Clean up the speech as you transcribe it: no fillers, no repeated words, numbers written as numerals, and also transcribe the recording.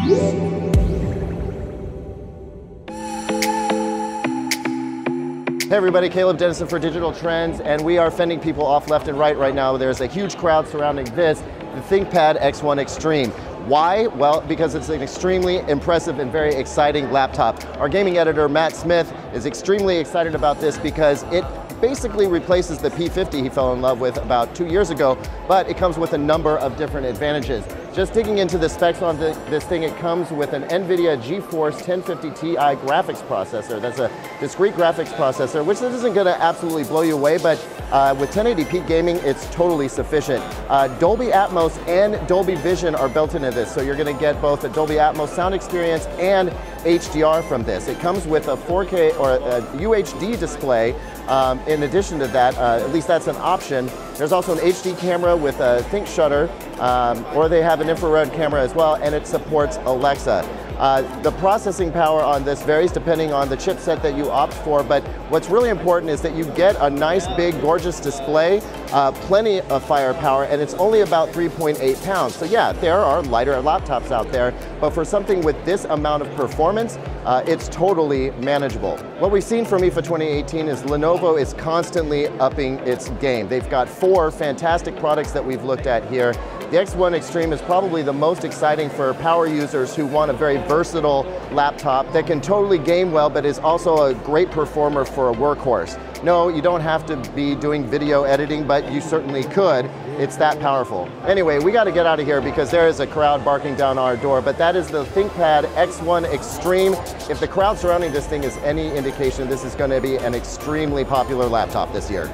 Hey everybody, Caleb Dennison for Digital Trends, and we are fending people off left and right now. There's a huge crowd surrounding this, the ThinkPad X1 Extreme. Why? Well, because it's an extremely impressive and very exciting laptop. Our gaming editor, Matt Smith, is extremely excited about this because it basically replaces the P50 he fell in love with about 2 years ago, but it comes with a number of different advantages. Just digging into the specs on this thing, it comes with an NVIDIA GeForce 1050 Ti graphics processor. That's a discrete graphics processor, which isn't going to absolutely blow you away, but with 1080p gaming, it's totally sufficient. Dolby Atmos and Dolby Vision are built into this, so you're going to get both a Dolby Atmos sound experience and HDR from this. It comes with a 4K or a UHD display. In addition to that, at least that's an option. There's also an HD camera with a Think Shutter, or they have an infrared camera as well, and it supports Alexa. The processing power on this varies depending on the chipset that you opt for, but what's really important is that you get a nice, big, gorgeous display, plenty of firepower, and it's only about 3.8 pounds. So yeah, there are lighter laptops out there, but for something with this amount of performance, it's totally manageable. What we've seen from IFA 2018 is Lenovo is constantly upping its game. They've got 4 fantastic products that we've looked at here. The X1 Extreme is probably the most exciting for power users who want a very versatile laptop that can totally game well, but is also a great performer for a workhorse. No, you don't have to be doing video editing, but you certainly could. It's that powerful. Anyway, we got to get out of here because there is a crowd barking down our door, but that is the ThinkPad X1 Extreme. If the crowd surrounding this thing is any indication, this is going to be an extremely popular laptop this year.